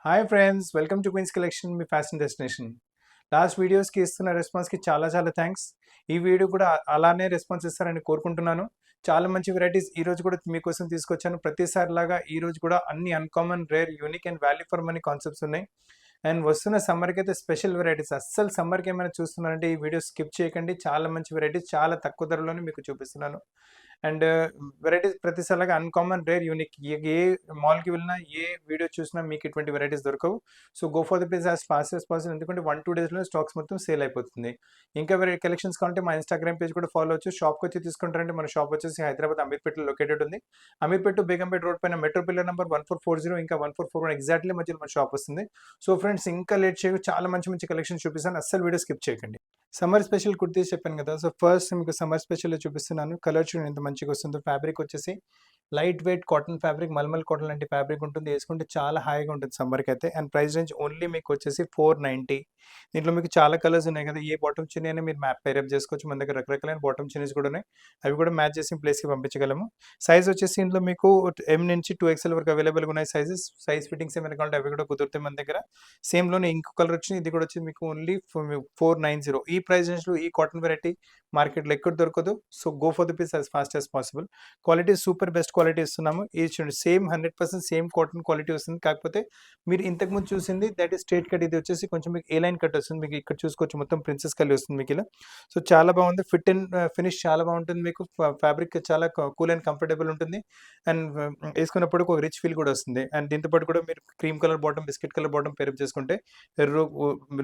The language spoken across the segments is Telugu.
Hi friends, welcome to Queens Collection, మీ ఫ్యాషన్ డెస్టినేషన్. లాస్ట్ వీడియోస్కి ఇస్తున్న రెస్పాన్స్కి చాలా చాలా థ్యాంక్స్. ఈ వీడియో కూడా అలానే రెస్పాన్స్ ఇస్తారని కోరుకుంటున్నాను. చాలా మంచి వెరైటీస్ ఈరోజు కూడా మీకోసం తీసుకొచ్చాను. ప్రతిసారి లాగా ఈరోజు కూడా అన్ని uncommon, rare, unique and value for money concepts ఉన్నాయి. అండ్ వస్తున్న సమ్మర్కి అయితే స్పెషల్ వెరైటీస్. అస్సలు సమ్మర్కి ఏమైనా చూస్తున్నారంటే ఈ వీడియో స్కిప్ చేయకండి. చాలా మంచి వెరైటీస్ చాలా తక్కువ ధరలోనే మీకు చూపిస్తున్నాను. అండ్ వెరైటీస్ ప్రతిసారిలాగా అన్కామన్, రేర్, యూనిక్. ఏ మాల్కి వెళ్ళినా ఏ వీడియో చూసినా మీకు ఇటువంటి వెరైటీస్ దొరకవు. So go for the place as fast as possible, ఎందుకంటే 1-2 డేస్లో స్టాక్స్ మొత్తం సేల్ అయిపోతుంది. ఇంకా వేరే కలెక్షన్స్ కావాలంటే మా ఇన్స్టాగ్రామ్ పేజ్ కూడా ఫాలో అవచ్చు. షాప్కి వచ్చి తీసుకుంటారంటే మన షాప్ వచ్చేసి హైదరాబాద్ అమీర్పేటలో లొకేటెడ్ ఉంది. అమీర్పేట బేగంపేట రోడ్ పైన మెట్రో పిల్లర్ నెంబర్ 1440 ఇంకా 1441 ఎగ్జాక్ట్లీ మధ్యలో మన షాప్ వస్తుంది. సో ఫ్రెండ్స్, ఇంకా లేట్ చేయకు, చాలా మంచి మంచి కలెక్షన్ చూపిస్తాను. అస్సలు వీడియో స్కిప్ చేయకండి. సమ్మర్ స్పెషల్ కుర్తీస్ చెప్పాను కదా. సో ఫస్ట్ మీకు సమ్మర్ స్పెషల్లో చూపిస్తున్నాను. కలర్ చూడండి ఎంత మంచిగా వస్తుందో. ఫ్యాబ్రిక్ వచ్చేసి light weight cotton fabric, mulmul cotton లాంటి ఫ్యాబ్రిక్ ఉంటుంది. వేసుకుంటే చాలా హాయిగా ఉంటుంది సమ్మర్కి అయితే. అండ్ ప్రైస్ రేంజ్ ఓన్లీ మీకు వచ్చేసి 490. దీంట్లో మీకు చాలా కలర్స్ ఉన్నాయి కదా. ఏ బాటమ్ చిన్ని అయినా మీరు పేరప్ చేసుకోవచ్చు. మన దగ్గర రకరకాలైన బాటమ్ చిన్నీస్ కూడా ఉన్నాయి. అవి కూడా మ్యాచ్ చేసి ప్లేస్కి పంపించగలము. సైజ్ వచ్చేసి ఇందులో మీకు M నుంచి 2XL వరకు అవైలబుల్గా ఉన్నాయి సైజెస్. సైజ్ ఫిట్టింగ్స్ ఏమైనా కావాలంటే అవి కూడా కుదురుతాయి మన దగ్గర. సేమ్లోనే ఇంకో కలర్ వచ్చింది. ఇది కూడా వచ్చి మీకు ఓన్లీ 490. ఈ ప్రైస్ రేంజ్లో ఈ కాటన్ వెరైటీ మార్కెట్లో ఎక్కడ దొరకదు. So go for the piece as fast as possible. Quality super best quality ఇస్తున్నాము. ఇది చూడండి, సేమ్ 100% సేమ్ కాటన్ క్వాలిటీ వస్తుంది. కాకపోతే మీరు ఇంతకుముందు చూసింది దట్ ఈస్ స్ట్రేట్ కట్. ఇది వచ్చేసి కొంచెం మీకు ఏ లైన్ కట్ వస్తుంది. మీకు ఇక్కడ చూసుకోవచ్చు, మొత్తం ప్రిన్సెస్ కలర్ వస్తుంది మీకు ఇలా. సో చాలా బాగుంది. ఫిట్ అండ్ ఫినిష్ చాలా బాగుంటుంది. మీకు ఫ్యాబ్రిక్ చాలా కూల్ అండ్ కంఫర్టబుల్ ఉంటుంది. అండ్ వేసుకున్నప్పుడు ఒక రిచ్ ఫీల్ కూడా వస్తుంది. అండ్ దీంతో పాటు కూడా మీరు cream colour bottom, biscuit colour bottom pair up చేసుకుంటే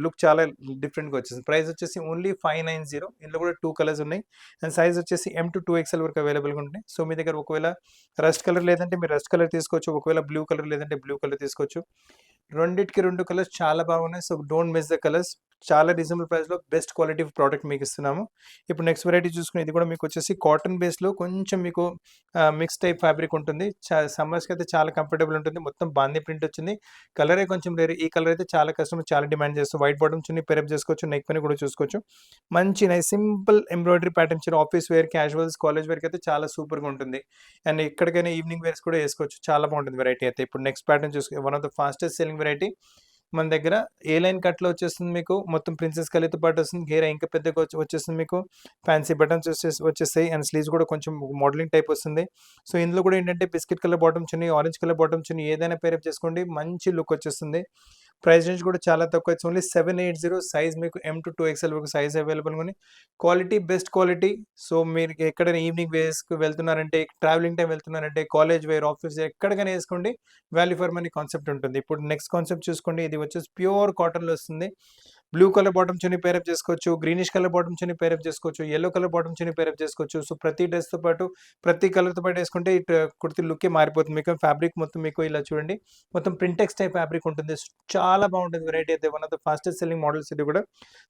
లుక్ చాలా డిఫరెంట్గా వచ్చేసింది. ప్రైస్ వచ్చేసి ఓన్లీ 590. ఇందులో కూడా 2 కలర్స్ ఉన్నాయి. అండ్ సైజ్ వచ్చేసి M to 2XL వరకు అవైలబుల్గా ఉంటాయి. సో మీ దగ్గర ఒకవేళ రస్ట్ కలర్ లేదంటే మీరు రస్ట్ కలర్ తీసుకోవచ్చు. ఒకవేళ బ్లూ కలర్ లేదంటే బ్లూ కలర్ తీసుకోవచ్చు. రెండిటికి 2 కలర్స్ చాలా బాగున్నాయి. So don't miss the colours. చాలా రీజనబుల్ ప్రైస్లో బెస్ట్ క్వాలిటీ ప్రోడక్ట్ మీకు ఇస్తున్నాము. ఇప్పుడు నెక్స్ట్ వెరైటీ చూసుకుని, ఇది కూడా మీకు వచ్చేసి కాటన్ బేస్లో కొంచెం మీకు మిక్స్ టైప్ ఫ్యాబ్రిక్ ఉంటుంది. సమ్మర్స్కి అయితే చాలా కంఫర్టబుల్ ఉంటుంది. మొత్తం బాందీ ప్రింట్ వచ్చింది. కలరే కొంచెం రేర్. ఈ కలర్ అయితే చాలా కస్టమర్ చాలా డిమాండ్ చేస్తారు. వైట్ బాటమ్ చున్నీ పెరప్ చేసుకోవచ్చు. నెక్ పని కూడా చూసుకోవచ్చు. మంచి నైస్ సింపుల్ ఎంబ్రాయిడరీ ప్యాటర్న్ ఇచ్చారు. ఆఫీస్ వేర్, క్యాజువల్స్, కాలేజ్ వేర్కి అయితే చాలా సూపర్గా ఉంటుంది. అండ్ ఎక్కడికైనా ఈవినింగ్ వేర్స్ కూడా వేసుకోవచ్చు. చాలా బాగుంటుంది వెరైటీ అయితే. ఇప్పుడు నెక్స్ట్ ప్యాటర్న్ చూసుకో, one of the fastest selling variety మన దగ్గర. ఏ లైన్ కట్లో వచ్చేస్తుంది మీకు. మొత్తం ప్రిన్సెస్ కలీతో పాటు వస్తుంది. గేరా ఇంకా పెద్దగా వచ్చేస్తుంది మీకు. ఫ్యాన్సీ బటన్స్ వచ్చేస్తాయి. అండ్ స్లీవ్స్ కూడా కొంచెం మోడలింగ్ టైప్ వస్తుంది. సో ఇందులో కూడా ఏంటంటే బిస్కెట్ కలర్ బాటమ్ చున్నీ, ఆరెంజ్ కలర్ బాటమ్ చున్నీ ఏదైనా పేరప్ చేసుకోండి, మంచి లుక్ వచ్చేస్తుంది. ప్రైస్ రేంజ్ కూడా చాలా తక్కువ. It's only 780. సైజ్ మీకు M to 2XL వరకు సైజ్ అవైలబుల్గా ఉంది. Quality best quality. సో మీరు ఎక్కడైనా ఈవినింగ్ వేస్కి వెళ్తున్నారంటే, ట్రావెలింగ్ టైం వెళ్తున్నారంటే, కాలేజ్ వేర్, ఆఫీస్ ఎక్కడికైనా వేసుకోండి, వాల్యూ ఫర్ మనీ కాన్సెప్ట్ ఉంటుంది. ఇప్పుడు నెక్స్ట్ కాన్సెప్ట్ చూసుకోండి. ఇది వచ్చేసి ప్యూర్ కాటన్లో వస్తుంది. బ్లూ కలర్ బాటమ్ చున్నీ పేరప్ చేసుకోవచ్చు. గ్రీనిష్ కలర్ బాటమ్ చున్నీ పేరప్ చేసుకోవచ్చు. యెల్లో కలర్ బాటమ్ చున్నీ పేరప్ చేసుకోవచ్చు. సో ప్రతి డ్రెస్తో పాటు, ప్రతి కలర్తో పాటు వేసుకుంటే ఇటు కుర్తి లుక్కే మారిపోతుంది. మీకు ఫ్యాబ్రిక్ మొత్తం మీకు ఇలా చూడండి, మొత్తం ప్రింటెక్స్ టైప్ ఫ్యాబ్రిక్ ఉంటుంది. చాలా బాగుంటుంది వెరైటీ అయితే. One of the fastest selling models ఇది కూడా.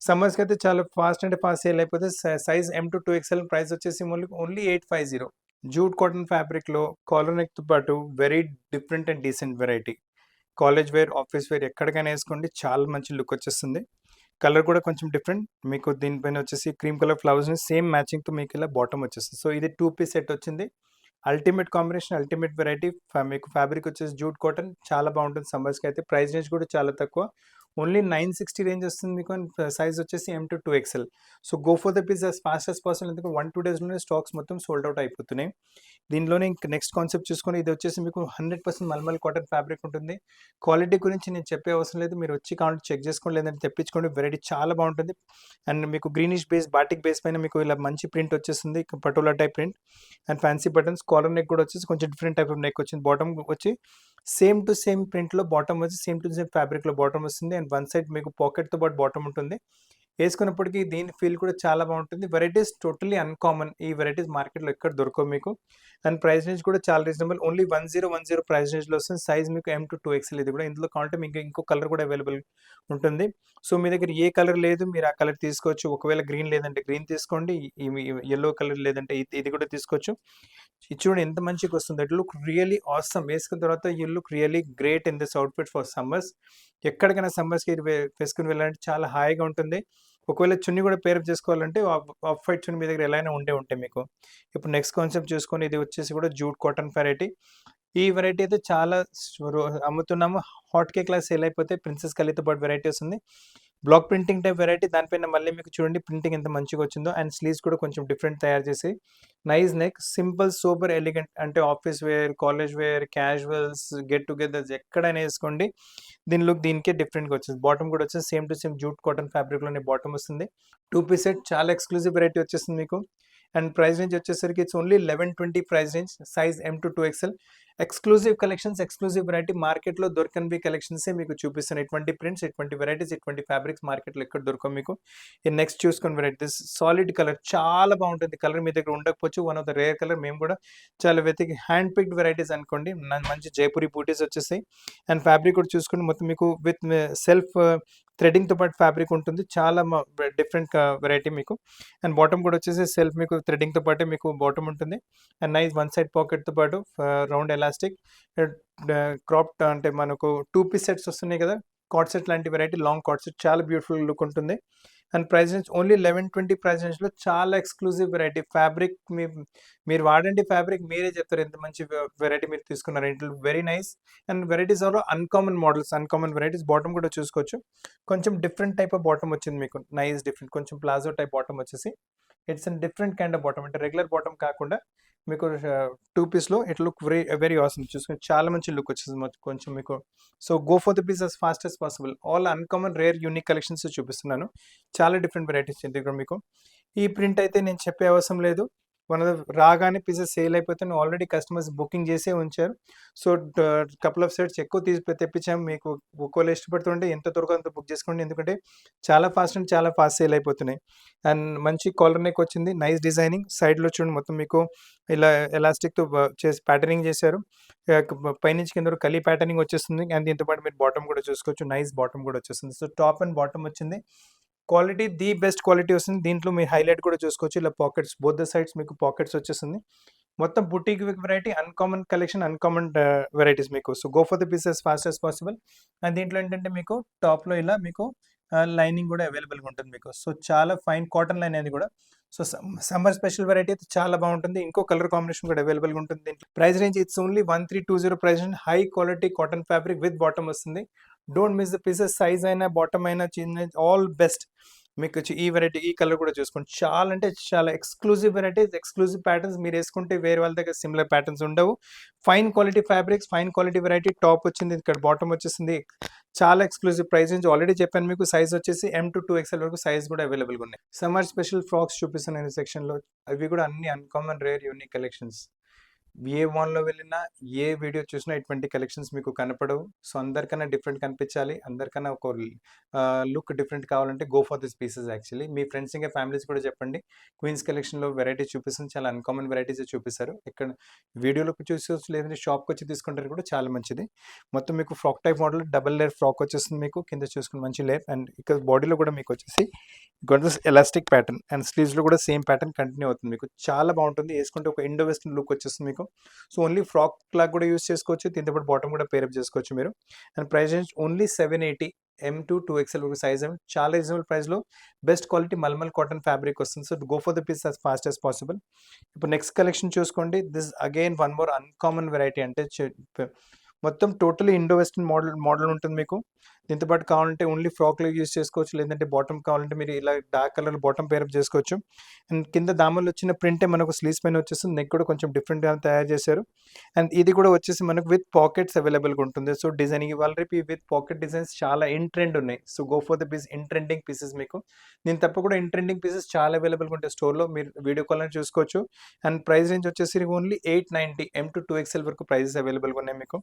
సమ్మర్స్కి అయితే చాలా ఫాస్ట్ అంటే ఫాస్ట్ సేల్ అయిపోతే. Size M to 2XL. Price వచ్చేసి ఓన్లీ 850. జూట్ కాటన్ ఫ్యాబ్రిక్లో కాలర్ నెక్తో పాటు very different and decent variety. College wear, office wear ఎక్కడికైనా వేసుకోండి, చాలా మంచి లుక్ వచ్చేస్తుంది. కలర్ కూడా కొంచెం డిఫరెంట్. మీకు దీనిపైన వచ్చేసి క్రీమ్ కలర్ ఫ్లవర్స్ని సేమ్ మ్యాచింగ్తో మీకు ఇలా బాటమ్ వచ్చేస్తుంది. సో ఇది 2 పీస్ సెట్ వచ్చింది. Ultimate combination, ultimate variety. మీకు ఫ్యాబ్రిక్ వచ్చేసి జూట్ కాటన్, చాలా బాగుంటుంది సమ్మర్స్కి అయితే. ప్రైస్ రేంజ్ కూడా చాలా తక్కువ. ఓన్లీ 960 రేంజ్ వస్తుంది మీకు. సైజ్ వచ్చేసి M to 2XL. So go for the piece as fast as possible, ఎందుకంటే 1-2 డేస్లోనే స్టాక్స్ మొత్తం సోల్డ్ అవుట్ అయిపోతున్నాయి. దీనిలోనే ఇంక నెక్స్ట్ కాన్సెప్ట్ చూసుకొని, ఇది వచ్చేసి మీకు 100% మల్మల్ కాటన్ ఫ్యాబ్రిక్ ఉంటుంది. క్వాలిటీ గురించి నేను చెప్పే అవసరం లేదు. మీరు వచ్చి కావాలంటే చెక్ చేసుకోండి, లేదంటే తెప్పించుకోండి. వెరైటీ చాలా బాగుంటుంది. అండ్ మీకు గ్రీనిష్ బేస్, బాటిక్ బేస్ పైన మీకు ఇలా మంచి ప్రింట్ వచ్చేస్తుంది. Patola type print and fancy buttons. Collar neck కూడా వచ్చేసి కొంచెం డిఫరెంట్ టైప్ ఆఫ్ నెక్ వచ్చింది. బాటమ్ వచ్చి సేమ్ టు సేమ్ ప్రింట్లో బాటమ్ వచ్చి సేమ్ టు సేమ్ ఫ్యాబ్రిక్లో బాటమ్ వస్తుంది. అండ్ వన్ సైడ్ మీకు పాకెట్తో పాటు బాటమ్ ఉంటుంది. వేసుకున్నప్పటికీ దీని ఫీల్ కూడా చాలా బాగుంటుంది. Varieties totally uncommon. ఈ వెరైటీస్ మార్కెట్లో ఎక్కడ దొరకవు మీకు. అండ్ ప్రైస్ రేంజ్ కూడా చాలా రీజనబుల్. ఓన్లీ 1010 ప్రైస్ రేంజ్లో వస్తుంది. సైజ్ మీకు M to 2XL. ఇది కూడా ఇందులో కావాలంటే మీకు ఇంకో కలర్ కూడా అవైలబుల్ ఉంటుంది. సో మీ దగ్గర ఏ కలర్ లేదు, మీరు ఆ కలర్ తీసుకోవచ్చు. ఒకవేళ గ్రీన్ లేదంటే గ్రీన్ తీసుకోండి. యెల్లో కలర్ లేదంటే ఇది కూడా తీసుకోవచ్చు. ఇది చూడండి ఎంత మంచిగా వస్తుంది. It look really awesome. వేసుకున్న తర్వాత you look really great in this outfit for summers. ఎక్కడికైనా సమ్మర్స్కి ఇది వేసుకుని వెళ్ళాలంటే చాలా హాయిగా ఉంటుంది. ఒకవేళ చున్నీ కూడా పేరప్ చేసుకోవాలంటే ఆఫ్ వైట్ చున్నీ మీ దగ్గర ఎలా అయినా ఉంటాయి మీకు. ఇప్పుడు నెక్స్ట్ కాన్సెప్ట్ చూసుకొని, ఇది వచ్చేసి కూడా జూట్ కాటన్ వెరైటీ. ఈ వెరైటీ అయితే చాలా అమ్ముతున్నాము. హాట్ కేక్‌లా సేల్ అయిపోతే ప్రిన్సెస్ కలీతో పాటు వెరైటీ వస్తుంది. బ్లాక్ ప్రింటింగ్ టైప్ వెరైటీ దానిపైన మళ్ళీ మీకు చూడండి ప్రింటింగ్ ఎంత మంచిగా వచ్చిందో అండ్ స్లీవ్స్ కూడా కొంచెం డిఫరెంట్ తయారు చేసి nice neck simple super elegant అంటే office wear, college wear, casuals, get togethers ఎక్కడైనా వేసుకోండి. దీని లుక్ దీనికే డిఫరెంట్‌గా వచ్చేసి బాటమ్ కూడా వచ్చేసి same to same jute cotton ఫ్యాబ్రిక్‌లోనే బాటమ్ వస్తుంది. 2 పీస్ సెట్ చాలా ఎక్స్క్లూజివ్ వెరైటీ వచ్చేస్తుంది మీకు. అండ్ ప్రైస్ రేంజ్ వచ్చేసరికి it's only 1120 price range, size M to 2XL. Exclusive collections, exclusive variety, మార్కెట్లో దొరకని కలెక్షన్సే మీకు చూపిస్తాను. ఇటువంటి ప్రింట్స్, ఇటువంటి వెరైటీస్, ఇటువంటి ఫ్యాబ్రిక్స్ మార్కెట్లో ఎక్కడ దొరకవు మీకు. ఈ నెక్స్ట్ చూసుకుని వెరైటీస్ సాలిడ్ కలర్ చాలా బాగుంటుంది. కలర్ మీ దగ్గర ఉండకపోవచ్చు, one of the rare colour. మేము కూడా చాలా వెతికి హ్యాండ్ పిక్డ్ వెరైటీస్ అనుకోండి. మంచి జైపూరి బూటీస్ వచ్చేసాయి. అండ్ ఫ్యాబ్రిక్ కూడా చూసుకుంటే మొత్తం మీకు విత్ సెల్ఫ్ థ్రెడింగ్తో పాటు ఫ్యాబ్రిక్ ఉంటుంది. చాలా డిఫరెంట్ వెరైటీ మీకు. అండ్ బాటమ్ కూడా వచ్చేసి సెల్ఫ్ మీకు థ్రెడింగ్తో పాటే మీకు బాటమ్ ఉంటుంది. అండ్ నైస్ వన్ సైడ్ పాకెట్తో పాటు రౌండ్ ఎలాస్టిక్ క్రాప్ అంటే మనకు 2 పీస్ సెట్స్ వస్తున్నాయి కదా, కార్డ్ సెట్ లాంటి వెరైటీ, లాంగ్ కార్డ్ సెట్ చాలా బ్యూటిఫుల్ లుక్ ఉంటుంది. And price range only 1120 price రేంజ్లో చాలా ఎక్స్క్లూజివ్ వెరైటీ. ఫ్యాబ్రిక్ మీరు వాడండి, ఫ్యాబ్రిక్ మీరే చెప్తారు ఎంత మంచి వెరైటీ మీరు తీసుకున్నారు. It very nice. And varieties are uncommon models, uncommon varieties. Bottom కూడా చూసుకోవచ్చు, కొంచెం డిఫరెంట్ టైప్ ఆఫ్ బాటమ్ వచ్చింది మీకు. నైస్ డిఫరెంట్, కొంచెం ప్లాజో టైప్ బాటమ్ వచ్చేసి it's an different kind of bottom. అంటే రెగ్యులర్ బాటమ్ కాకుండా మీకు 2 పీస్లో ఇట్ లుక్ వెరీ ఆసమ్. చూసుకుని చాలా మంచి లుక్ వచ్చేసింది కొంచెం మీకు. So go for the piece as fast as possible. All uncommon rare unique collections చూపిస్తున్నాను. చాలా డిఫరెంట్ వెరైటీస్ దగ్గర మీకు. ఈ ప్రింట్ అయితే నేను చెప్పే అవసరం లేదు. రాగానే పీసెస్ సేల్ అయిపోతే ఆల్రెడీ కస్టమర్స్ బుకింగ్ చేసే ఉంచారు. సో కపుల్ ఆఫ్ సెట్స్ ఎక్కువ తెప్పించాము మీకు. ఒక్కోళ్ళు ఇష్టపడుతుంటే ఎంత త్వరగా అంత బుక్ చేసుకోండి, ఎందుకంటే చాలా ఫాస్ట్ అండ్ చాలా ఫాస్ట్ సేల్ అయిపోతున్నాయి. అండ్ మంచి కాలర్ నెక్ వచ్చింది, నైస్ డిజైనింగ్. సైడ్లో చూడండి మొత్తం మీకు ఇలా ఎలాస్టిక్తో చేసి ప్యాటర్నింగ్ చేశారు. పైనుంచి కింద కలీ ప్యాటర్నింగ్ వచ్చేస్తుంది. అండ్ దీంతో పాటు మీరు బాటమ్ కూడా చూసుకోవచ్చు, నైస్ బాటమ్ కూడా వచ్చేస్తుంది. సో టాప్ అండ్ బాటమ్ వచ్చింది. క్వాలిటీ ది బెస్ట్ క్వాలిటీ వస్తుంది. దీంట్లో మీరు హైలైట్ కూడా చూసుకోవచ్చు, ఇలా పాకెట్స్ బోత్ ద సైడ్స్ మీకు పాకెట్స్ వచ్చేస్తుంది. మొత్తం boutique variety, uncommon collection, uncommon varieties మీకు. So go for the pieces fast as possible. And దీంట్లో ఏంటంటే మీకు టాప్లో ఇలా మీకు లైనింగ్ కూడా అవైలబుల్గా ఉంటుంది మీకు. సో చాలా ఫైన్ కాటన్ లైన్ అనేది కూడా. సో సమ్మర్ స్పెషల్ వెరైటీ అయితే చాలా బాగుంటుంది. ఇంకో కలర్ కాంబినేషన్ కూడా అవైలబుల్గా ఉంటుంది దీంట్లో. Price range it's only 1320 price range. High quality cotton fabric with bottom వస్తుంది. Don't miss the pieces. Size అయినా బాటమ్ అయినా చిన్న ఆల్ బెస్ట్ మీకు. ఈ వెరైటీ, ఈ కలర్ కూడా చూసుకోండి. చాలా అంటే చాలా ఎక్స్క్లూజివ్ వెరైటీస్, ఎక్స్క్లూజివ్ ప్యాటర్న్స్. మీరు వేసుకుంటే వేరే వాళ్ళ దగ్గర సిమిలర్ ప్యాటర్న్స్ ఉండవు. Fine quality fabrics, fine quality variety. Top వచ్చింది, ఇక్కడ బాటమ్ వచ్చేసింది. చాలా ఎక్స్క్లూజివ్. ప్రైస్ రేంజ్ ఆల్రెడీ చెప్పాను మీకు. సైజ్ వచ్చేసి M to 2XL వరకు సైజ్ కూడా అవైలబుల్గా ఉన్నాయి. సమ్మర్ స్పెషల్ ఫ్రాక్స్ చూపిస్తాను నేను సెక్షన్లో. అవి కూడా అన్ని అన్కామన్ రేర్ యూనిక్ కలెక్షన్స్. ఏ వాన్లో వెళ్ళినా, ఏ వీడియో చూసినా ఇటువంటి కలెక్షన్స్ మీకు కనపడవు. సో అందరికన్నా డిఫరెంట్ కనిపించాలి, అందరికన్నా ఒక లుక్ డిఫరెంట్ కావాలంటే go for this pieces. Actually me friends ఇంకా ఫ్యామిలీస్ కూడా చెప్పండి, క్వీన్స్ కలెక్షన్లో వెరైటీ చూపిస్తుంది, చాలా అన్కామన్ వెరైటీస్ చూపిస్తారు. ఇక్కడ వీడియోలో చూసుకోవచ్చు, లేదంటే షాప్కి వచ్చి తీసుకుంటారు కూడా చాలా మంచిది. మొత్తం మీకు frock type model, double layer frock వచ్చేస్తుంది మీకు. కింద చూసుకుని మంచి లేయర్. అండ్ ఇక్కడ బాడీలో కూడా మీకు వచ్చేసి ఎలాస్టిక్ ప్యాటర్న్. అండ్ స్లీవ్స్లో కూడా సేమ్ ప్యాటర్న్ కంటిన్యూ అవుతుంది మీకు. చాలా బాగుంటుంది, వేసుకుంటే ఒక ఇండో వెస్టర్న్ లుక్ వచ్చేస్తుంది మీకు. సో ఓన్లీ ఫ్రాక్ లాగా కూడా యూస్ చేసుకోవచ్చు, దీంతో పాటు బాటమ్ కూడా పేరప్ చేసుకోవచ్చు మీరు. And price range only 780, M to 2XL వరకు సైజ్. చాలా రీజనబుల్ ప్రైస్లో best quality mulmul cotton fabric వస్తుంది. So go for the piece as fast as పాసిబుల్. ఇప్పుడు నెక్స్ట్ కలెక్షన్ చూసుకోండి. This again one more uncommon variety. అంటే మొత్తం టోటలీ ఇండో వెస్టర్న్ మోడల్ ఉంటుంది మీకు. దీంతో పాటు కావాలంటే ఓన్లీ ఫ్రాక్లో యూస్ చేసుకోవచ్చు, లేదంటే బాటమ్ కావాలంటే మీరు ఇలా డార్క్ కలర్ బాటమ్ పేరప్ చేసుకోవచ్చు. అండ్ కింద దామల్లో వచ్చిన ప్రింటే మనకు స్లీవ్స్ పైన వచ్చేస్తుంది. నెక్ కూడా కొంచెం డిఫరెంట్గా తయారు చేశారు. అండ్ ఇది కూడా వచ్చేసి మనకు విత్ పాకెట్స్ అవైలబుల్గా ఉంటుంది. సో డిజైనింగ్ ఇవాళ రేపు విత్ పాకెట్ డిజైన్స్ చాలా ఇన్ ట్రెండ్ ఉన్నాయి. So go for the piece in trending pieces మీకు. దీని తప్ప కూడా ఇన్ ట్రెండింగ్ పీసెస్ చాలా అవైలబుల్గా ఉంటాయి స్టోర్లో, మీరు వీడియో కాల్ అని చూసుకోవచ్చు. అండ్ ప్రైస్ రేంజ్ వచ్చేసి ఓన్లీ 890, M to 2XL వరకు ప్రైజెస్ అవైలబుల్గా ఉన్నాయి మీకు.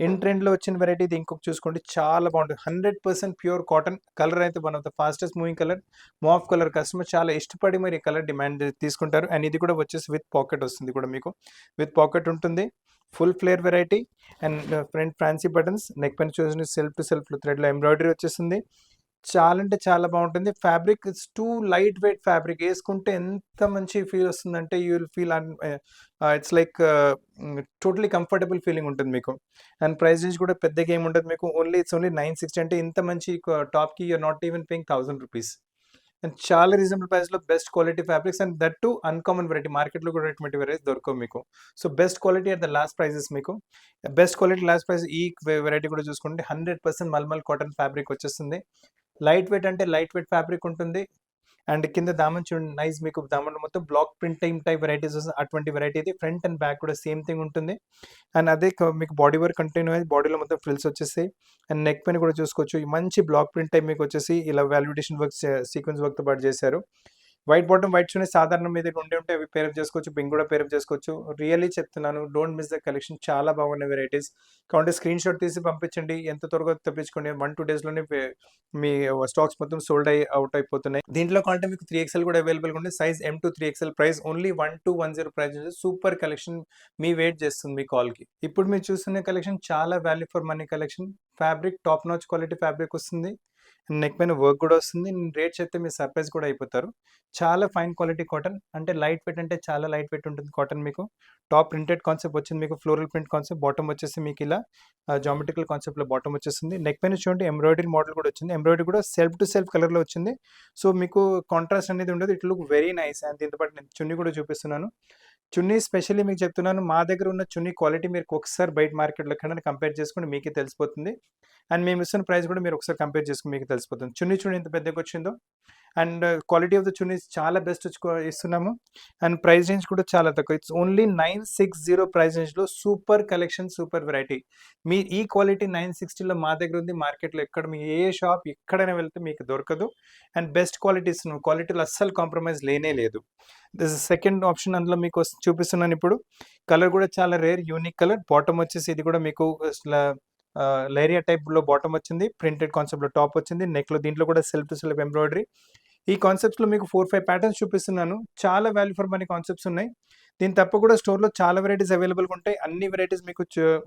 ఇన్ ట్రెండ్లో వచ్చిన వెరైటీ ఇది ఇంకొక చూసుకోండి, చాలా బాగుంటుంది. 100% ప్యూర్ కాటన్. కలర్ అయితే one of the fastest moving colour, mauve colour. Customer చాలా ఇష్టపడి మరి ఈ కలర్ డిమాండ్ తీసుకుంటారు. అండ్ ఇది కూడా వచ్చేసి విత్ పాకెట్ వస్తుంది కూడా మీకు. విత్ పాకెట్ ఉంటుంది, full flare variety. And front fancy buttons, neck పైన చూసిన సెల్ఫ్ టు సెల్ఫ్ థ్రెడ్లో ఎంబ్రాయిడరీ వచ్చేస్తుంది. చాలా అంటే చాలా బాగుంటుంది. Fabric it's too light weight fabric. వేసుకుంటే ఎంత మంచి ఫీల్ వస్తుందంటే you will feel it's like totally comfortable feeling ఉంటుంది మీకు. అండ్ ప్రైస్ రేంజ్ కూడా పెద్దగా ఏమి ఉండదు మీకు. It's only 960. అంటే ఇంత మంచి టాప్కి you're not even paying 1000 rupees. And చాలా రీజనబుల్ ప్రైస్లో best quality fabrics and that too uncommon variety, మార్కెట్లో కూడా ఇటువంటి వెరైటీస్ దొరకవు మీకు. So best quality at the last prices మీకు. Best quality last price. ఈ వెరైటీ కూడా చూసుకుంటే 100% మల్మల్ కాటన్ ఫ్యాబ్రిక్ వచ్చేస్తుంది. లైట్ వెయిట్ అంటే లైట్ వెయిట్ ఫ్యాబ్రిక్ ఉంటుంది. అండ్ కింద దామన్ చూడండి, నైస్ మీకు దామన్ మొత్తం బ్లాక్ ప్రింట్ టైప్ వెరైటీస్ వస్తుంది. అటువంటి వెరైటీ ఇది. ఫ్రంట్ అండ్ బ్యాక్ కూడా సేమ్ థింగ్ ఉంటుంది. అండ్ అదే మీకు బాడీ వర్క్ కంటిన్యూ అయ్యి బాడీలో మొత్తం ఫ్రిల్స్ వచ్చేస్తాయి. అండ్ నెక్ పైన కూడా చూసుకోవచ్చు, ఈ మంచి బ్లాక్ ప్రింట్ టైప్ మీకు వచ్చేసి ఇలా వాల్యుడేషన్ వర్క్ సీక్వెన్స్ వర్క్తో పాటు చేశారు. వైట్ బాటమ్ వైట్ షూనే సాధారణ మీద ఉంటే అవి పేరప్ చేసుకోవచ్చు, పింక్ కూడా పేరప్ చేసుకోవచ్చు. రియల్లీ చెప్తున్నాను, డోంట్ మిస్ ద కలెక్షన్. చాలా బాగున్నాయి వెరైటీస్. కాబట్టి స్క్రీన్ షాట్ తీసి పంపించండి, ఎంత త్వరగా తెప్పించుకోండి. 1-2 డేస్లోనే మీ స్టాక్స్ మొత్తం సోల్డ్ అవుట్ అయిపోతున్నాయి. దీంట్లో కాంటే మీకు 3XL కూడా అవైలబుల్గా ఉంది. Size M to 3XL, price only 1210 price. Super collection, మీ వెయిట్ చేస్తుంది మీ కాల్కి. ఇప్పుడు మీరు చూస్తున్న కలెక్షన్ చాలా value for money collection. Fabric top notch quality fabric వస్తుంది. నెక్ పైన వర్క్ కూడా వస్తుంది. రేట్ చెప్తే మీరు సర్ప్రైజ్ కూడా అయిపోతారు. చాలా ఫైన్ క్వాలిటీ కాటన్, అంటే లైట్ వెయిట్ అంటే చాలా లైట్ వెయిట్ ఉంటుంది కాటన్ మీకు. టాప్ ప్రింటెడ్ కాన్సెప్ట్ వచ్చింది మీకు, ఫ్లోరల్ ప్రింట్ కాన్సెప్ట్. బాటమ్ వచ్చేసి మీకు ఇలా జామెట్రికల్ కాన్సెప్ట్లో బాటమ్ వచ్చేసింది. నెక్ పైన చూడండి ఎంబ్రాయిడరీ మోడల్ కూడా వచ్చింది. ఎంబ్రాయిడరీ కూడా సెల్ఫ్ టు సెల్ఫ్ కలర్లో వచ్చింది. సో మీకు కాంట్రాస్ట్ అనేది ఉండదు. It look very nice. And దీంతో పాటు నేను చున్నీ కూడా చూపిస్తున్నాను. చున్నీ స్పెషల్లీ మీకు చెప్తున్నాను, మా దగ్గర ఉన్న చున్నీ క్వాలిటీ మీరు ఒకసారి బయట మార్కెట్లో కన్నా కంపేర్ చేసుకుని మీకే తెలిసిపోతుంది. అండ్ మేము ఇస్తున్న ప్రైస్ కూడా మీరు ఒకసారి కంపేర్ చేసుకుని మీకు తెలిసిపోతుంది. చున్నీ చూడండి ఎంత పెద్దగా వచ్చిందో. And quality of the chunnis చాలా బెస్ట్ ఇస్తున్నాము. అండ్ ప్రైస్ రేంజ్ కూడా చాలా తక్కువ. ఇట్స్ ఓన్లీ 960 ప్రైస్ రేంజ్లో సూపర్ కలెక్షన్, సూపర్ వెరైటీ. మీ ఈ క్వాలిటీ 960లో మా దగ్గర ఉంది. మార్కెట్లో ఎక్కడ మీ ఏ షాప్ ఎక్కడైనా వెళ్తే మీకు దొరకదు. అండ్ బెస్ట్ క్వాలిటీ ఇస్తున్నాం. క్వాలిటీలో అస్సలు కాంప్రమైజ్ లేనే లేదు. దిస్ సెకండ్ ఆప్షన్ అందులో మీకు చూపిస్తున్నాను ఇప్పుడు. కలర్ కూడా చాలా రేర్, యూనిక్ కలర్. బాటమ్ వచ్చేసి ఇది కూడా మీకు లైరియా టైప్లో బాటమ్ వచ్చింది. ప్రింటెడ్ కాన్సెప్ట్లో టాప్ వచ్చింది. నెక్లో దీంట్లో కూడా సెల్ఫ్ టు సెల్ఫ్ ఎంబ్రాయిడరీ. ఈ కాన్సెప్ట్స్లో మీకు 4-5 ప్యాటర్న్స్ చూపిస్తున్నాను. చాలా వాల్యూ ఫర్ మనీ కాన్సెప్ట్స్ ఉన్నాయి. దీని తప్ప కూడా స్టోర్లో చాలా వెరైటీస్ అవైలబుల్గా ఉంటాయి. అన్ని వెరైటీస్ మీకు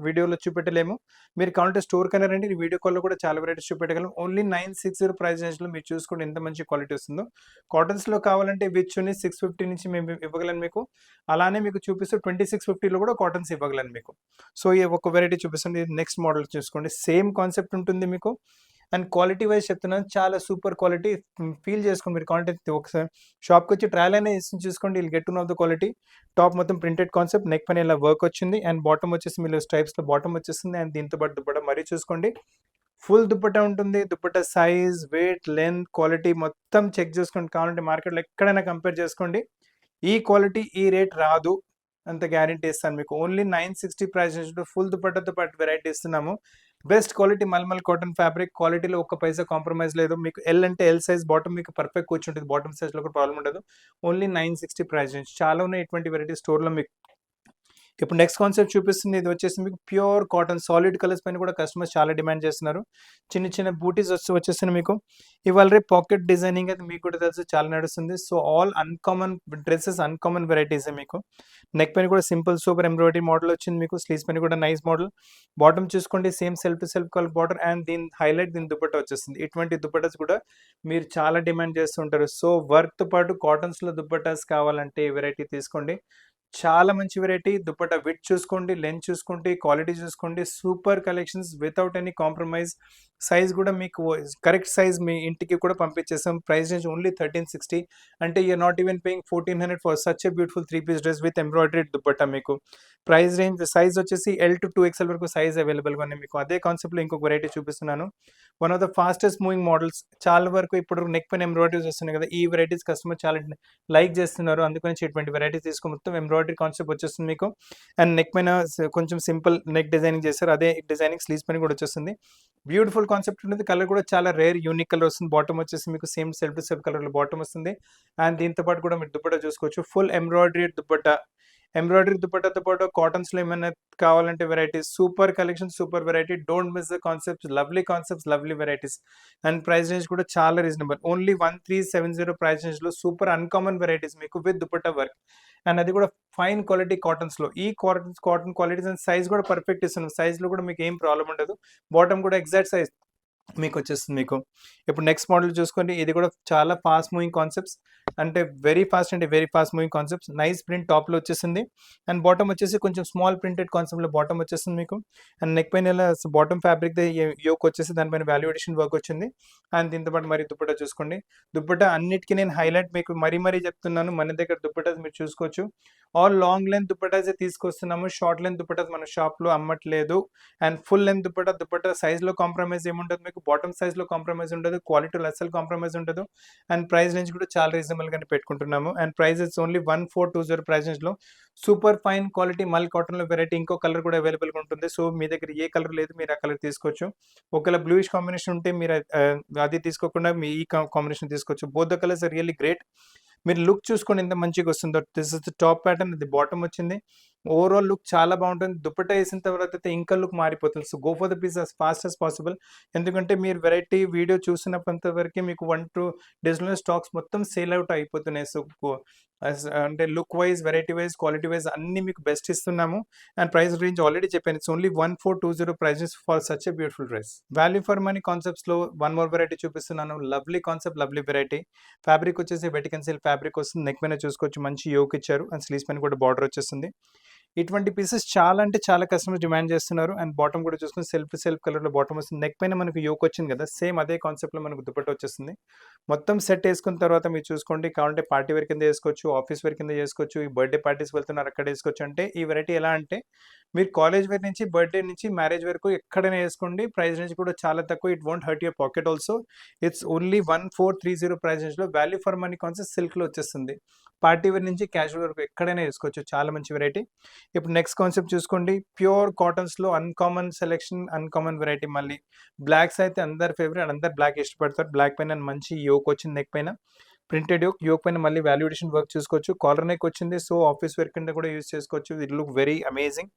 వీడియోలో చూపెట్టలేము. మీరు కావాలంటే స్టోర్ కన్నా రండి, వీడియో కాల్లో కూడా చాలా వెరైటీస్ చూపెట్టగలం. ఓన్లీ 960 ప్రైస్ రేంజ్లో మీరు చూసుకోండి ఎంత మంచి క్వాలిటీ వస్తుందో. కాటన్స్లో కావాలంటే విత్ చున్నీ 650 నుంచి మేము ఇవ్వగలను మీకు. అలానే మీకు చూపిస్తూ 2650లో కూడా కాటన్స్ ఇవ్వగలను మీకు. సో ఈ ఒక వెరైటీ చూపిస్తుంది. నెక్స్ట్ మోడల్ చూసుకోండి. సేమ్ కాన్సెప్ట్ ఉంటుంది మీకు. అండ్ క్వాలిటీ వైజ్ చెప్తున్నాను, చాలా సూపర్ క్వాలిటీ. ఫీల్ చేసుకోండి మీరు. కాంటెంట్ ఒకసారి షాప్కి వచ్చి ట్రయల్ అయినా చూసుకోండి. Will get to know the quality. Top మొత్తం ప్రింటెడ్ కాన్సెప్ట్, నెక్ పైన ఇలా వర్క్ వచ్చింది. అండ్ బాటమ్ వచ్చేసి మీరు స్ట్రైప్స్లో బాటమ్ వచ్చేస్తుంది. అండ్ దీంతో పాటు దుప్పటా మరీ చూసుకోండి. ఫుల్ దుప్పటా ఉంటుంది. Dupatta size, weight, length, quality మొత్తం చెక్ చేసుకోండి. కావాలంటే మార్కెట్లో ఎక్కడైనా కంపేర్ చేసుకోండి. ఈ క్వాలిటీ ఈ రేట్ రాదు, అంత గ్యారెంటీ ఇస్తాను మీకు. ఓన్లీ 960 ప్రైస్ రేంజ్లో ఫుల్ దుప్పటాతో పాటు వెరైటీ ఇస్తున్నాము. Best quality mulmul cotton fabric. క్వాలిటీలో ఒక్క పైసా కాంప్రమైజ్ లేదు. మీకు ఎల్ అంటే ఎల్ సైజ్, బాటమ్ మీకు పర్ఫెక్ట్ కూర్చుంటుంది. బాటమ్ సైజ్లో కూడా ప్రాబ్లం ఉండదు. Only 960 price range. చాలా ఉన్నాయి ఇటువంటి వెరైటీ స్టోర్లో మీకు. ఇప్పుడు నెక్స్ట్ కాన్సెప్ట్ చూపిస్తుంది. ఇది వచ్చేసి మీకు ప్యూర్ కాటన్, సాలిడ్ కలర్స్ పైన కూడా కస్టమర్స్ చాలా డిమాండ్ చేస్తున్నారు. చిన్న చిన్న బూటీస్ వచ్చేస్తున్నాయి మీకు. ఇవాళ రేపు పాకెట్ డిజైనింగ్ అది మీకు కూడా తెలుసు, చాలా నడుస్తుంది. So all uncommon dresses, uncommon వెరైటీసే మీకు. నెక్ పైన కూడా సింపుల్ సూపర్ ఎంబ్రాయిడరీ మోడల్ వచ్చింది మీకు. స్లీవ్స్ పైన కూడా నైస్ మోడల్. బాటమ్ చూసుకోండి, same self to self colour border. And దీని హైలైట్ దీని దుపట్టా వచ్చేస్తుంది. ఇటువంటి దుపట్టాస్ కూడా మీరు చాలా డిమాండ్ చేస్తుంటారు. సో వర్క్తో పాటు కాటన్స్లో దుపట్టాస్ కావాలంటే ఈ వెరైటీ తీసుకోండి. చాలా మంచి వెరైటీ. దుపట్టా విడ్త్ చూసుకోండి, లెంత్ చూసుకోండి, క్వాలిటీ చూసుకోండి. Super collections without any compromise. Size కూడా మీకు కరెక్ట్ సైజ్ మీ ఇంటికి కూడా పంపించేస్తాం. Price range only 1360. అంటే you're not even paying 1400 for such a beautiful 3-piece dress with embroidery dupatta మీకు. ప్రైస్ రేంజ్ సైజ్ వచ్చేసి L to 2XL వరకు సైజ్ అవైలబుల్గా ఉన్నాయి మీకు. అదే కాన్సెప్ట్లో ఇంకొక వెరైటీ చూపిస్తున్నాను. One of the fastest moving models. చాలా వరకు ఇప్పుడు నెక్ పైన ఎంబ్రాయిడరీస్ వస్తున్నాయి కదా, ఈ వెరైటీస్ కస్టమర్ చాలా లైక్ చేస్తున్నారు. అందుకని ఇటువంటి వెరైటీస్ తీసుకుని మొత్తం ఎంబ్రాయిడరీ కాన్సెప్ట్ వచ్చేస్తుంది మీకు. అండ్ నెక్ పైన కొంచెం సింపుల్ నెక్ డిజైనింగ్ చేస్తారు. అదే డిజైనింగ్ స్లీవ్స్ పైన కూడా వచ్చేస్తుంది. బ్యూటిఫుల్ కాన్సెప్ట్ ఉంటుంది. కలర్ కూడా చాలా రేర్, యూనిక్ కలర్ వస్తుంది. బాటమ్ వచ్చేసి మీకు సేమ్ సెల్ఫ్ టు సెల్ఫ్ కలర్లో బాటమ్ వస్తుంది. అండ్ దీంతో పాటు కూడా మీరు దుపట్టా చూసుకోవచ్చు. Full embroidery dupatta. ఎంబ్రాయిడరీ దుపట్టాతో పాటు కాటన్స్లో ఏమైనా కావాలంటే varieties, super collection, super variety. Don't miss the concepts, lovely varieties. And price range కూడా చాలా రీజనబుల్. ఓన్లీ 1370 ప్రైస్ రేంజ్లో సూపర్ అన్కామన్ వెరైటీస్ మీకు విత్ దుపట్టా వర్క్. అండ్ అది కూడా ఫైన్ క్వాలిటీ కాటన్స్లో. ఈ కాటన్ క్వాలిటీస్ అండ్ సైజ్ కూడా పర్ఫెక్ట్ ఇస్తున్నాం. సైజ్లో కూడా మీకు ఏం ప్రాబ్లం ఉండదు. బాటమ్ కూడా ఎగ్జాక్ట్ సైజ్ మీకొచ్చేస్తుంది మీకు. ఇప్పుడు నెక్స్ట్ మోడల్ చూసుకోండి. ఇది కూడా చాలా ఫాస్ట్ మూవింగ్ కాన్సెప్ట్స్. అంటే వెరీ ఫాస్ట్ అంటే very fast moving concepts. Nice print టాప్‌లో వచ్చేసింది. అండ్ బాటమ్ వచ్చేసి కొంచెం స్మాల్ ప్రింటెడ్ కాన్సెప్ట్‌లో బాటమ్ వచ్చేస్తుంది మీకు. అండ్ నెక్ పైన ఇలా బాటమ్ ఫ్యాబ్రిక్‌ది యోక్ వచ్చేసి దానిపైన వాల్యూ అడిషన్ వర్క్ వచ్చింది. అండ్ దీంతో పాటు మరి దుపట్టా చూసుకోండి. దుపట్టా అన్నిటికి నేను హైలైట్ మీకు మరీ చెప్తున్నాను. మన దగ్గర దుపట్టాస్ మీరు చూసుకోవచ్చు. ఆల్ లాంగ్ లెంత్ దుపట్టాసే తీసుకొస్తున్నాము. షార్ట్ లెంత్ దుపట్టాస్ మన షాప్‌లో అమ్మట్లేదు. అండ్ ఫుల్ లెంత్ దుపట్టా సైజ్‌లో కాంప్రమైజ్ ఏముండదు మీకు. బాటమ్ సైజ్‌లో కాంప్రమైజ్ ఉండదు. క్వాలిటీలో అస్సలు కాంప్రమైజ్ ఉండదు. అండ్ ప్రైస్ రేంజ్ కూడా చాలా రీజనబుల్‌గానే పెట్టుకుంటున్నాము. And price it's only 1420 price రేంజ్‌లో సూపర్ ఫైన్ క్వాలిటీ మల్ కాటన్‌లో వెరైటీ ఇంకో కలర్ కూడా అవైలబుల్‌గా ఉంటుంది. సో, మీ దగ్గర ఏ కలర్ లేదు మీరు ఆ కలర్ తీసుకోవచ్చు. ఒకవేళ బ్లూయిష్ కాంబినేషన్ ఉంటే మీరు అది తీసుకోకుండా మీ ఈ కాంబినేషన్ తీసుకోవచ్చు. Both the colours are really great. మీరు లుక్ చూసుకోండి ఎంత మంచిగా వస్తుందో. This is the top pattern, ఇది బాటమ్ వచ్చింది. ఓవరాల్ లుక్ చాలా బాగుంటుంది. దుపట్టా వేసిన తర్వాత అయితే ఇంకా లుక్ మారిపోతుంది. So go for the piece as fast as possible. ఎందుకంటే మీరు వెరైటీ వీడియో చూసినంత వరకే మీకు 1-2 డేస్‌లోనే స్టాక్స్ మొత్తం సేల్ అవుట్ అయిపోతున్నాయి. సో అంటే look wise, variety wise, quality wise అన్నీ మీకు బెస్ట్ ఇస్తున్నాము. అండ్ ప్రైస్ రేంజ్ ఆల్రెడీ చెప్పాను. It's only 1420 prices for such a beautiful dress. Value for money కాన్సెప్ట్స్‌లో వన్ మోర్ వెరైటీ చూపిస్తున్నాను. Lovely concept, lovely variety. Fabric వచ్చేసి వెటికన్ సిల్క్ ఫ్యాబ్రిక్ వస్తుంది. నెక్ పైన చూసుకోవచ్చు మంచి యోక్ ఇచ్చారు. అండ్ స్లీవ్స్ పైన కూడా బార్డర్ వచ్చేస్తుంది. ఇటువంటి పీసెస్ చాలా అంటే చాలా కస్టమర్స్ డిమాండ్ చేస్తున్నారు. అండ్ బాటమ్ కూడా చూసుకొని సెల్ఫ్ కలర్‌లో బాటమ్ వస్తుంది. నెక్ పైన మనకు యోక్ వచ్చింది కదా! సేమ్ అదే కాన్సెప్ట్‌లో మనకు దుపట్టా వచ్చేస్తుంది. మొత్తం సెట్ ఏసుకున్న తర్వాత మీరు చూసుకోండి. కావాలంటే పార్టీ వేర్ కింద ఏసుకోవచ్చు, ఆఫీస్ వేర్ కింద చేసుకోవచ్చు. ఈ బర్త్‌డే పార్టీస్ వెళ్తున్నారు అక్కడ ఏసుకోవచ్చు. అంటే ఈ వెరైటీ ఎలా అంటే మీరు కాలేజ్ వేర్ నుంచి, బర్త్‌డే నుంచి, మ్యారేజ్ వరకు ఎక్కడైనా ఏసుకోండి. ప్రైస్ రేంజ్ కూడా చాలా తక్కువ. It won't hurt your pocket also. It's only 1430 price రేంజ్‌లో వాల్యూ ఫర్ మనీ కాన్సెప్ట్ సిల్క్‌లో వచ్చేస్తుంది. పార్టీ వేర్ నుంచి క్యాజువల్ వరకు ఎక్కడైనా ఏసుకోవచ్చు. చాలా మంచి వెరైటీ. ఇప్పుడు నెక్స్ట్ కాన్సెప్ట్ చూసుకోండి. ప్యూర్ కాటన్స్‌లో అన్‌కామన్ సెలెక్షన్, అన్‌కామన్ వెరైటీ మళ్ళీ. బ్లాక్స్ అయితే అందరి ఫేవరెట్. అందరూ బ్లాక్ ఇష్టపడతారు. బ్లాక్ పైన మంచి యోక్ వచ్చింది నెక్ పైన. ప్రింటెడ్ యోక్ పైన మళ్ళీ వాల్యూ అడిషన్ వర్క్ చూసుకోవచ్చు. కాలర్ నెక్ వచ్చింది. సో, ఆఫీస్ వేర్ కింద కూడా యూజ్ చేసుకోవచ్చు. It look very amazing.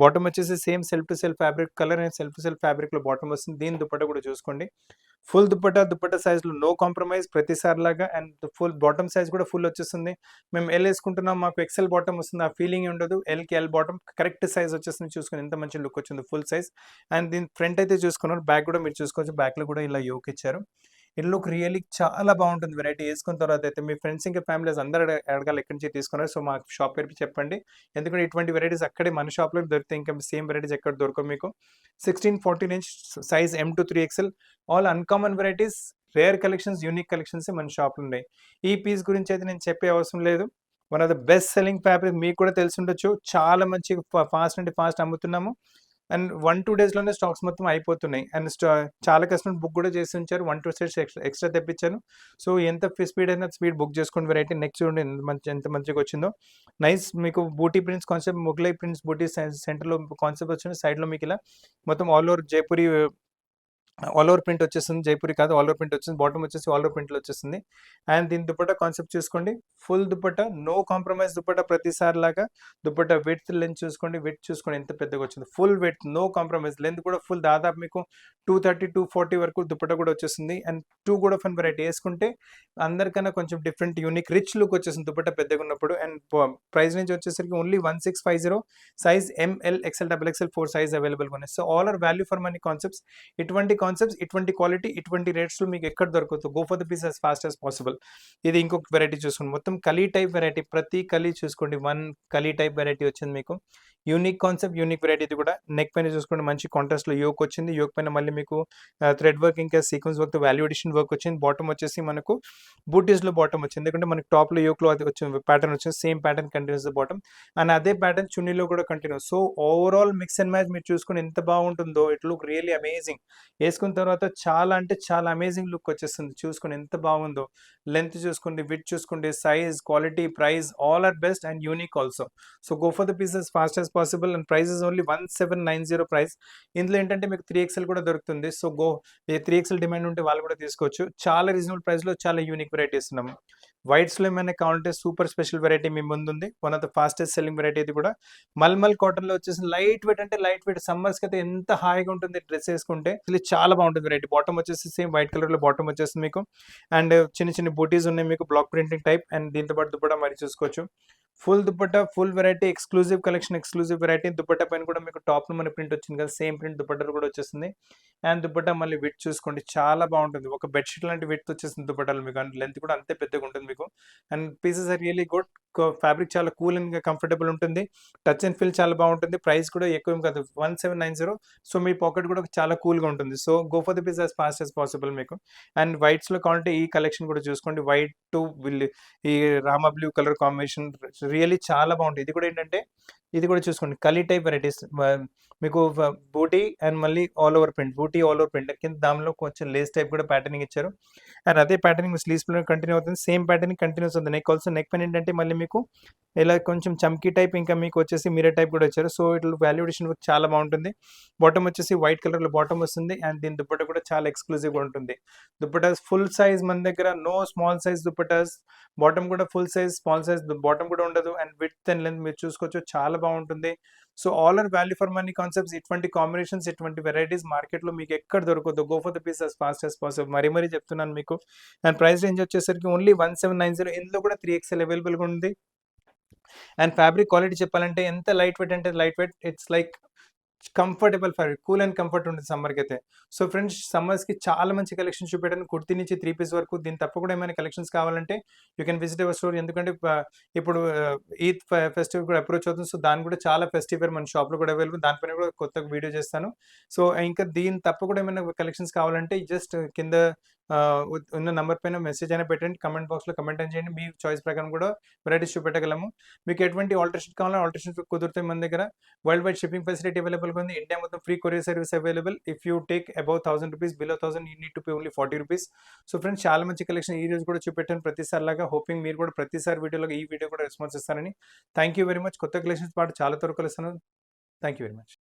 Bottom వచ్చేసి same self to self fabric colour and self to self ఫ్యాబ్రిక్‌లో బాటమ్ వస్తుంది. దీని దుపట్టా కూడా చూసుకోండి. ఫుల్ దుపట్టా సైజ్‌లో నో కాంప్రమైజ్ ప్రతిసారిలాగా. అండ్ ఫుల్ బాటమ్ సైజ్ కూడా ఫుల్ వచ్చేస్తుంది. మేము ఎల్ ఏసుకుంటున్నాం. మాకు ఎక్సెల్ బాటమ్ వస్తుంది. ఆ ఫీలింగే ఉండదు. ఎల్‌కి ఎల్ బాటమ్ కరెక్ట్ సైజ్ వచ్చేస్తుంది. చూసుకోండి ఎంత మంచి లుక్ వచ్చిందో ఫుల్ సైజ్. అండ్ దీని ఫ్రంట్ అయితే చూసుకున్నారు. బ్యాక్ కూడా మీరు చూసుకోవచ్చు. బ్యాక్‌లో కూడా ఇలా యోక్ ఇచ్చారు. ఇట్ లుక్ రియల్లీ చాలా బాగుంటుంది వెరైటీ. ఏసుకున్న తర్వాత అయితే మీ ఫ్రెండ్స్ ఇంకా ఫ్యామిలీస్ అందరూ అడగాలి ఎక్కడి నుంచి తీసుకున్నారు. సో, మా షాప్ పేరు చెప్పండి. ఎందుకంటే ఇటువంటి వెరైటీస్ అక్కడే మన షాప్‌లో దొరుకుతాయి. ఇంకా సేమ్ వెరైటీస్ ఎక్కడ దొరకవు మీకు. 16-14 inch size M two 3XL all uncommon varieties, rare collections, unique collections మన షాప్‌లో ఉన్నాయి. ఈ పీస్ గురించి అయితే నేను చెప్పే అవసరం లేదు. One of the best selling fabric మీకు కూడా తెలిసుండొచ్చు. చాలా మంచి ఫాస్ట్ అంటే ఫాస్ట్ అమ్ముతున్నాము. అండ్ 1-2 డేస్‌లోనే స్టాక్స్ మొత్తం అయిపోతున్నాయి. అండ్ చాలా కస్టమర్స్ బుక్ కూడా చేసి ఉంచారు. 1-2 సెట్స్ ఎక్స్ట్రా తెప్పించాను. సో, ఎంత స్పీడ్ అయినా స్పీడ్ బుక్ చేసుకోండి వెరైటీ. నెక్స్ట్ చూడండి ఎంత మంచిగా వచ్చిందో. నైస్ మీకు buti prints concept, Mughlai prints buti సెంటర్‌లో కాన్సెప్ట్ వచ్చింది. సైడ్‌లో మీకు ఇలా మొత్తం all over Jaipuri all over print వచ్చేస్తుంది. జైపూరి కాదు, ఆల్ ఓవర్ ప్రింట్ వచ్చింది. బాటమ్ వచ్చేసి ఆల్ ఓవర్ ప్రింట్‌లో వచ్చేస్తుంది. అండ్ దీని దుపట్టా కాన్సెప్ట్ చూసుకోండి. Full dupatta, no compromise dupatta ప్రతిసారిలాగా. దుపట్టా లెంత్ చూసుకోండి. చూసుకోండి ఎంత పెద్దగా వచ్చింది. Full no compromise. లెంత్ కూడా ఫుల్ దాదాపు మీకు 230, 240 వరకు దుపట్టా కూడా వచ్చేస్తుంది. అండ్ 2 కూడా ఫన్ వెరైటీ ఏసుకుంటే అందరికన్నా కొంచెం డిఫరెంట్, యూనిక్, రిచ్ లుక్ వచ్చేసింది దుపట్టా పెద్దగా ఉన్నప్పుడు. అండ్ ప్రైస్ రేంజ్ వచ్చేసరికి only 1650. Size M L, XL, double XL 4 size అవైలబుల్‌గా ఉన్నాయి. So, all are value for money concepts. ఇటువంటి కాన్సెప్ట్స్, ఇటువంటి క్వాలిటీ, ఇటువంటి రేట్స్‌లో మీకు ఎక్కడ దొరకదు. Go for the piece as fast as possible. ఇది ఇంకొక వెరైటీ చూసుకోండి. మొత్తం కలీ టైప్ వెరైటీ. ప్రతి కలీ చూసుకోండి. 1 కలీ టైప్ వెరైటీ వచ్చింది మీకు. యూనిక్ కాన్సెప్ట్, యూనిక్ వెరైటీ ఇది కూడా. నెక్ పైన చూసుకోండి మంచి కాంట్రాస్ట్‌లో యోక్ వచ్చింది. యోక్ పైన మళ్ళీ మీకు థ్రెడ్ వర్క్ ఇంకా సీక్వెన్స్ వర్క్‌తో వాల్యూ అడిషన్ వర్క్ వచ్చింది. బాటమ్ వచ్చేసి మనకు బూటీస్‌లో బాటమ్ వచ్చింది. ఎందుకంటే మనకి టాప్‌లో యోక్‌లో అది వచ్చింది ప్యాటర్న్ వచ్చింది. Same pattern continuous the bottom. And అదే ప్యాటర్న్ చున్నీలో కూడా continue. So, overall mix and match మీరు చూసుకొని ఎంత బాగుంటుందో. It look really amazing. ఏసుకున్న తర్వాత చాలా అంటే చాలా అమేజింగ్ లుక్ వచ్చేస్తుంది. చూసుకోండి ఎంత బాగుందో. లెంత్ చూసుకోండి, విడ్త్ చూసుకోండి, size, quality, price all are best and unique also. So, go for the piece as fast as possible. And price is only 1790 price. ఇందులో ఏంటంటే మీకు 3XL కూడా దొరుకుతుంది. సో, 3XL డిమాండ్ ఉంటే వాళ్ళు కూడా తీసుకోవచ్చు. చాలా రీజనబుల్ ప్రైస్‌లో చాలా యూనిక్ వెరైటీ ఇస్తున్నాము. వైట్స్‌లో ఏమైనా కావాలంటే సూపర్ స్పెషల్ వెరైటీ మీ ముందుంది. One of the fastest selling variety ఇది కూడా. మల్మల్ కాటన్‌లో వచ్చేసి లైట్ వెయిట్ అంటే లైట్ వెయిట్. సమ్మర్స్‌కి అయితే ఎంత హాయిగా ఉంటుంది డ్రెస్ ఏసుకుంటే. అసలు చాలా బాగుంటుంది వెరైటీ. బాటమ్ వచ్చేసి సేమ్ వైట్ కలర్‌లో బాటమ్ వచ్చేస్తుంది మీకు. అండ్ చిన్న చిన్న బూటీస్ ఉన్నాయి మీకు బ్లాక్ ప్రింటింగ్ టైప్. అండ్ దీంతో పాటు దుపట్టా మరి చూసుకోవచ్చు. Full dupatta, full variety, exclusive collection, exclusive variety. Dupatta పైన కూడా మీకు టాప్‌లో మన ప్రింట్ వచ్చింది కదా! సేమ్ ప్రింట్ దుపట్టాలో కూడా వచ్చేస్తుంది. అండ్ దుపట్టా మళ్ళీ విడ్త్ చూసుకోండి చాలా బాగుంటుంది. ఒక బెడ్‌షీట్ లాంటి విడ్త్ వచ్చేస్తుంది దుపట్టాలో మీకు. అండ్ లెంత్ కూడా అంతే పెద్దగా ఉంటుంది మీకు. And pieces are really good. Fabric చాలా కూల్ అండ్ కంఫర్టబుల్ ఉంటుంది. టచ్ అండ్ ఫీల్ చాలా బాగుంటుంది. ప్రైస్ కూడా ఎక్కువ ఏం కాదు, 1790. సో మీ పాకెట్ కూడా చాలా కూల్‌గా ఉంటుంది. So go for the piece as fast as possible మీకు. అండ్ వైట్స్‌లో కావాలంటే ఈ కలెక్షన్ కూడా చూసుకోండి. వైట్ టు ఈ rama blue colour combination really చాలా బాగుంటుంది. ఇది కూడా ఏంటంటే ఇది కూడా చూసుకోండి కలీ టైప్ వెరైటీస్. మీకు బూటీ అండ్ మళ్ళీ ఆల్ ఓవర్ ప్రింట్, బూటీ ఆల్ ఓవర్ ప్రింట్ కింద దానిలో కొంచెం లేస్ టైప్ కూడా ప్యాటర్నింగ్ ఇచ్చారు. అండ్ అదే ప్యాటర్నింగ్ స్లీవ్స్ కంటిన్యూ అవుతుంది. సేమ్ ప్యాటర్నింగ్ కంటిన్యూస్ ఉంది. నెక్ ఆల్సో నెక్ పైన ఏంటంటే మళ్ళీ మీకు ఇలా కొంచెం చమ్కీ టైప్, ఇంకా మీకు వచ్చేసి మిర్రర్ టైప్ కూడా వచ్చారు. సో ఇట్లా వాల్యుయేషన్ చాలా బాగుంటుంది. బాటమ్ వచ్చేసి వైట్ కలర్లో బాటమ్ వస్తుంది. అండ్ దీని దుపట్టా కూడా చాలా ఎక్స్క్లూజివ్గా ఉంటుంది. దుపట్టాస్ ఫుల్ సైజ్ మన దగ్గర, no small size dupattas. Bottom కూడా full size, small size bottom కూడా ఉండదు. అండ్ విడ్త్ అండ్ లెంత్ మీరు చూసుకోవచ్చు, చాలా బాగుంటుంది. So all are value for money concepts. ఇటువంటి కాంబినేషన్స్, ఇటువంటి వెరైటీస్ మార్కెట్లో మీకు ఎక్కడ దొరకదు. Go for the piece as fast as possible. మరీ చెప్తున్నాను మీకు. అండ్ ప్రైస్ రేంజ్ వచ్చేసరికి ఓన్లీ 1790. ఇందులో కూడా 3XL అవైలబుల్గా ఉంది. అండ్ ఫ్యాబ్రిక్ క్వాలిటీ చెప్పాలంటే ఎంత లైట్ వెయిట్ అంటే light wait. It's like comfortable fabric, cool and comfort ఉంటుంది సమ్మర్కి అయితే. సో ఫ్రెండ్స్, సమ్మర్స్కి చాలా మంచి కలెక్షన్ చూపెట్టాను. కుర్తీ నుంచి 3 పీస్ వరకు. దీని తప్ప కూడా ఏమైనా కలెక్షన్స్ కావాలంటే you can visit our store. ఎందుకంటే ఇప్పుడు ఈద్ ఫెస్టివల్ కూడా అప్రోచ్ అవుతుంది. సో దాని కూడా చాలా ఫెస్టివ్ వేర్ మన షాప్లో కూడా అవైలబుల్. దానిపైన కూడా కొత్తగా వీడియో చేస్తాను. సో ఇంకా దీని తప్ప కూడా ఏమైనా కలెక్షన్స్ కావాలంటే జస్ట్ కింద ఉన్న నంబర్ పైన మెసేజ్ అయినా పెట్టండి. కమెంట్ బాక్స్లో కమెంట్ అని చేయండి. మీ చాయిస్ ప్రకారం కూడా వెరైటీస్ చూపెట్టగలము. మీకు ఎటువంటి ఆల్టరేషన్ కావాలో ఆల్టరేషన్ కుదురుతాయి మన దగ్గర. వరల్డ్ వైడ్ షిప్పింగ్ ఫెసిలిటీ అవైలబుల్గా ఉంది. ఇండియా మొత్తం free courier service available. If you take above 1000 rupees, below 1000 you need to pay only 40 rupees. So friends, చాలా మంచి కలెక్షన్ ఈ రోజు కూడా చూపెట్టాను ప్రతిసారి లాగా. హోపింగ్ మీరు కూడా ప్రతిసారి వీడియోలో ఈ వీడియో కూడా రెస్పాన్స్ ఇస్తారని. Thank you very much. కొత్త కలెక్షన్స్ పాటు చాలా త్వరగా కలుస్తాను. Thank you very much.